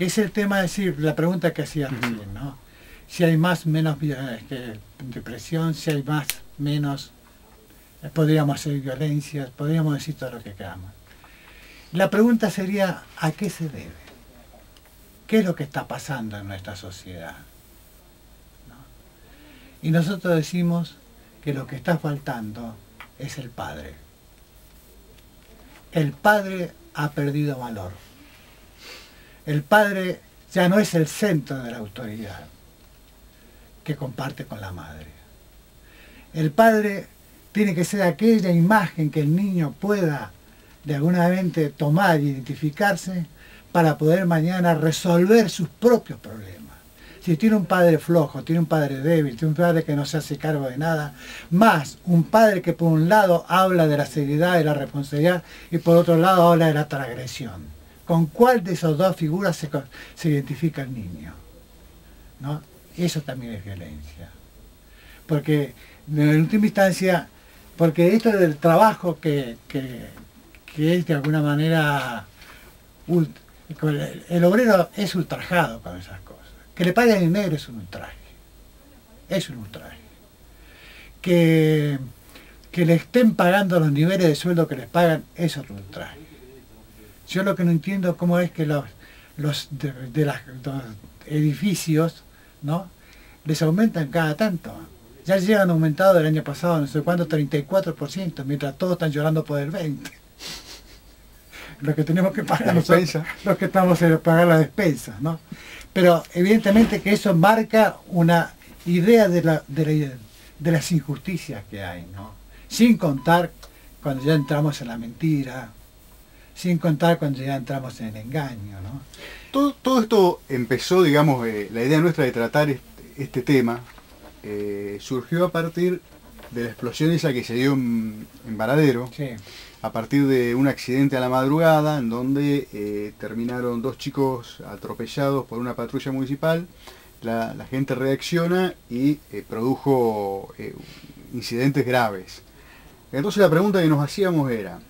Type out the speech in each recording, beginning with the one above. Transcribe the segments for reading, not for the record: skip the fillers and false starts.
es el tema de decir, la pregunta que hacía recién, ¿no? Si hay más, menos depresión, si hay más, menos, podríamos hacer violencia, podríamos decir todo lo que queramos. La pregunta sería, ¿a qué se debe? ¿Qué es lo que está pasando en nuestra sociedad? ¿No? Y nosotros decimos que lo que está faltando es el padre. El padre ha perdido valor. El padre ya no es el centro de la autoridad que comparte con la madre. El padre tiene que ser aquella imagen que el niño pueda de alguna mente tomar e identificarse para poder mañana resolver sus propios problemas. Si tiene un padre flojo, tiene un padre débil, tiene un padre que no se hace cargo de nada, más un padre que por un lado habla de la seriedad, de la responsabilidad, y por otro lado habla de la transgresión. ¿Con cuál de esas dos figuras se identifica el niño? ¿No? Eso también es violencia. Porque, en última instancia, porque esto del trabajo que es de alguna manera, el obrero es ultrajado con esas cosas. Que le paguen en negro es un ultraje. Es un ultraje. Que le estén pagando los niveles de sueldo que les pagan es otro ultraje. Yo lo que no entiendo es cómo es que los edificios, ¿no?, les aumentan cada tanto. Ya llegan aumentado del año pasado, no sé cuánto, 34%, mientras todos están llorando por el 20%. Lo que tenemos que pagar nosotros, los que estamos a pagar la despensa, ¿no? Pero evidentemente que eso marca una idea de las injusticias que hay, ¿no? Sin contar cuando ya entramos en la mentira, sin contar cuando ya entramos en el engaño, ¿no? Todo esto empezó, digamos, la idea nuestra de tratar este tema surgió a partir de la explosión esa que se dio en Varadero, sí, a partir de un accidente a la madrugada en donde terminaron 2 chicos atropellados por una patrulla municipal. La gente reacciona y produjo incidentes graves. Entonces la pregunta que nos hacíamos era,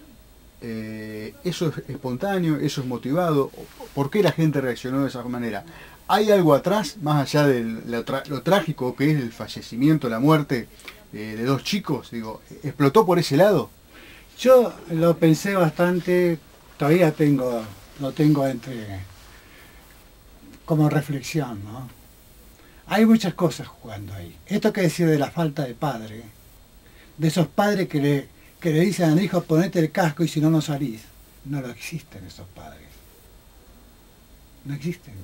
¿eso es espontáneo? ¿Eso es motivado? ¿Por qué la gente reaccionó de esa manera? ¿Hay algo atrás, más allá de lo trágico que es el fallecimiento, la muerte de 2 chicos? Digo, ¿explotó por ese lado? Yo lo pensé bastante, todavía lo tengo como reflexión, ¿no? Hay muchas cosas jugando ahí. Esto que decía de la falta de padre, de esos padres que le dicen al hijo, ponete el casco y si no, no salís. No lo existen esos padres. No existen.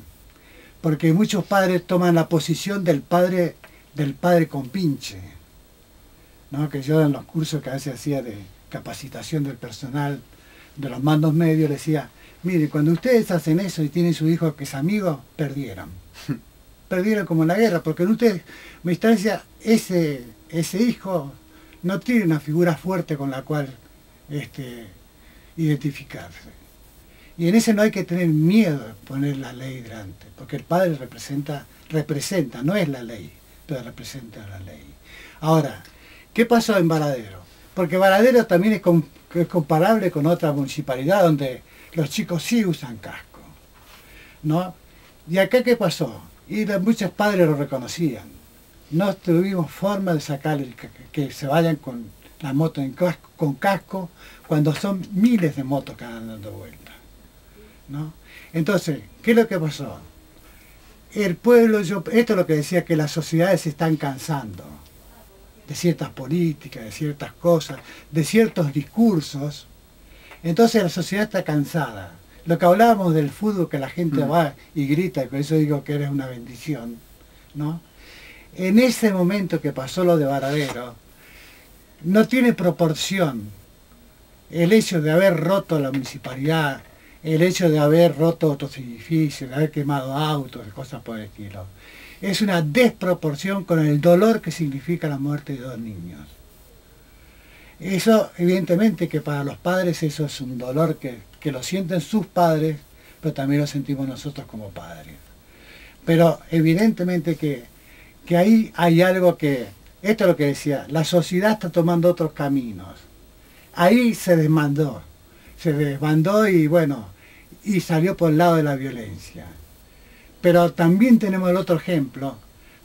Porque muchos padres toman la posición del padre compinche, ¿no? Que yo en los cursos que a veces hacía de capacitación del personal de los mandos medios le decía, mire, cuando ustedes hacen eso y tienen su hijo que es amigo, perdieron. Perdieron como en la guerra, porque en ustedes, mi instancia, ese hijo no tiene una figura fuerte con la cual identificarse. Y en ese no hay que tener miedo de poner la ley delante, porque el padre representa, no es la ley, pero representa la ley. Ahora, ¿qué pasó en Varadero? Porque Varadero también es comparable con otra municipalidad donde los chicos sí usan casco, ¿no? ¿Y acá qué pasó? Y muchos padres lo reconocían. No tuvimos forma de sacar que se vayan con la moto con casco cuando son miles de motos que andan dando vueltas, ¿no? Entonces, ¿qué es lo que pasó? El pueblo, esto es lo que decía, que las sociedades se están cansando de ciertas políticas, de ciertas cosas, de ciertos discursos. Entonces la sociedad está cansada. Lo que hablábamos del fútbol, que la gente va y grita, y por eso digo que eres una bendición, ¿no? En ese momento que pasó lo de Varadero, no tiene proporción el hecho de haber roto la municipalidad, el hecho de haber roto otros edificios, de haber quemado autos, cosas por el estilo. Es una desproporción con el dolor que significa la muerte de 2 niños. Eso, evidentemente, que para los padres eso es un dolor que lo sienten sus padres, pero también lo sentimos nosotros como padres. Pero evidentemente que ahí hay algo que, esto es lo que decía, la sociedad está tomando otros caminos. Ahí se desbandó y bueno, y salió por el lado de la violencia. Pero también tenemos el otro ejemplo,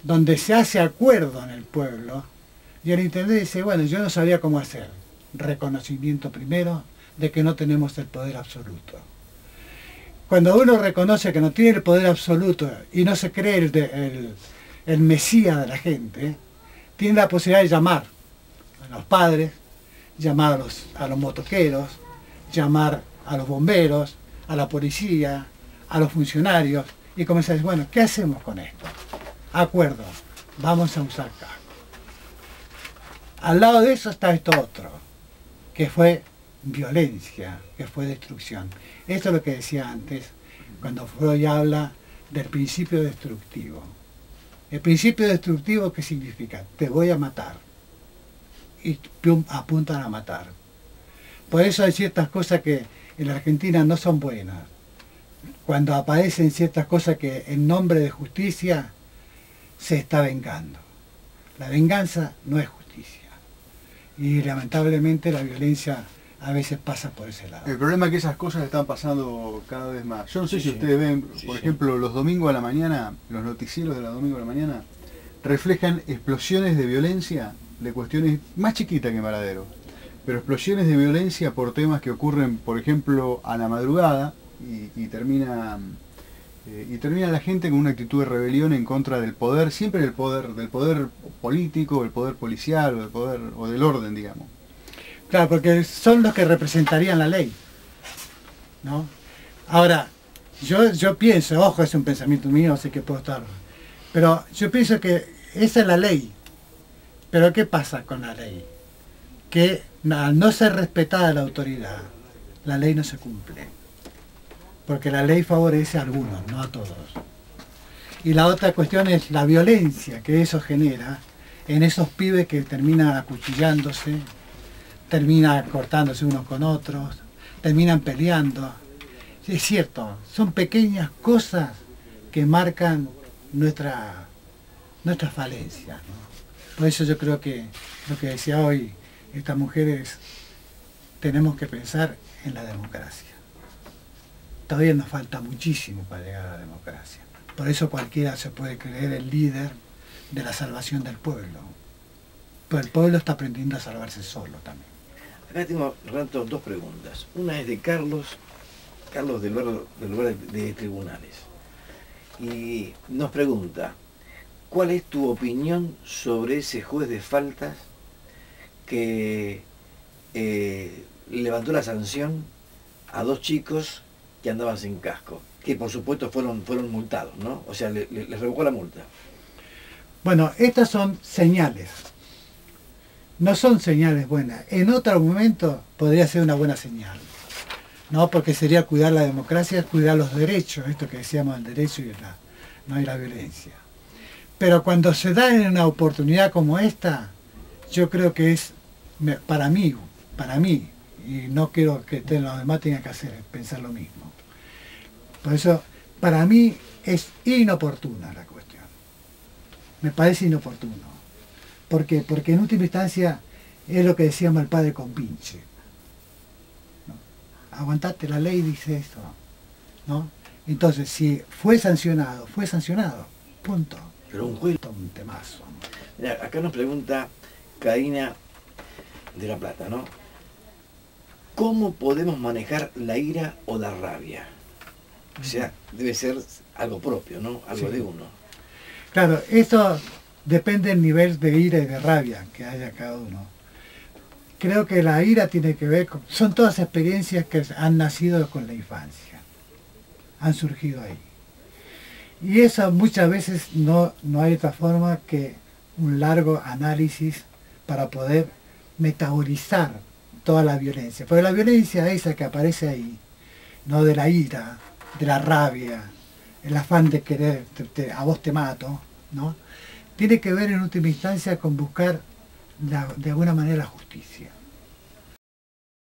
donde se hace acuerdo en el pueblo, y el intendente dice, bueno, yo no sabía cómo hacer. Reconocimiento primero de que no tenemos el poder absoluto. Cuando uno reconoce que no tiene el poder absoluto y no se cree el mesías de la gente, tiene la posibilidad de llamar a los padres, llamar a los motoqueros, llamar a los bomberos, a la policía, a los funcionarios, y comenzar a decir, bueno, ¿qué hacemos con esto? Acuerdo, vamos a usar casco. Al lado de eso está esto otro, que fue violencia, que fue destrucción. Esto es lo que decía antes, cuando Freud habla del principio destructivo. El principio destructivo, ¿qué significa? Te voy a matar. Y pum, apuntan a matar. Por eso hay ciertas cosas que en la Argentina no son buenas. Cuando aparecen ciertas cosas que en nombre de justicia se está vengando. La venganza no es justicia. Y lamentablemente la violencia a veces pasa por ese lado. El problema es que esas cosas están pasando cada vez más. Yo no sé Sí, si sí. ustedes ven, Sí, por sí. ejemplo, los domingos a la mañana, los noticieros de los domingos a la mañana, reflejan explosiones de violencia de cuestiones más chiquitas que Maradero. Pero explosiones de violencia por temas que ocurren, por ejemplo, a la madrugada y termina la gente con una actitud de rebelión en contra del poder, siempre del poder político, del poder policial o del poder o del orden, digamos. Claro, porque son los que representarían la ley, ¿no? Ahora, yo pienso, ojo, es un pensamiento mío, así que puedo estar, pero yo pienso que esa es la ley. Pero ¿qué pasa con la ley? Que al no ser respetada la autoridad, la ley no se cumple. Porque la ley favorece a algunos, no a todos. Y la otra cuestión es la violencia que eso genera en esos pibes que terminan acuchillándose, terminan cortándose unos con otros, terminan peleando. Es cierto, son pequeñas cosas que marcan nuestra falencia, ¿no? Por eso yo creo que lo que decía hoy esta mujer es, tenemos que pensar en la democracia. Todavía nos falta muchísimo para llegar a la democracia. Por eso cualquiera se puede creer el líder de la salvación del pueblo. Pero el pueblo está aprendiendo a salvarse solo también. Acá tengo, Renato, dos preguntas. Una es de Carlos del lugar de tribunales. Y nos pregunta, ¿cuál es tu opinión sobre ese juez de faltas que levantó la sanción a dos chicos que andaban sin casco? Que por supuesto fueron multados, ¿no? O sea, les revocó la multa. Bueno, estas son señales. No son señales buenas. En otro momento podría ser una buena señal, ¿no? Porque sería cuidar la democracia, cuidar los derechos, esto que decíamos, el derecho y la violencia. Pero cuando se da en una oportunidad como esta, yo creo que es, para mí, y no quiero que los demás tengan que hacer, pensar lo mismo. Por eso, para mí es inoportuna la cuestión. Me parece inoportuno. ¿Por qué? Porque en última instancia es lo que decíamos el padre Compinche, ¿no? Aguantate, la ley dice esto, ¿no? Entonces, si fue sancionado, punto. Pero un juez... Un temazo. Mirá, acá nos pregunta Karina de La Plata, ¿no? ¿Cómo podemos manejar la ira o la rabia? O sea, debe ser algo propio, ¿no? Algo Sí. de uno. Claro, eso depende del nivel de ira y de rabia que haya cada uno. Creo que la ira tiene que ver con... Son todas experiencias que han nacido con la infancia. Han surgido ahí. Y eso muchas veces no hay otra forma que un largo análisis para poder metabolizar toda la violencia. Pero la violencia esa que aparece ahí, no de la ira, de la rabia, el afán de querer, a vos te mato, ¿no? Tiene que ver en última instancia con buscar de alguna manera la justicia.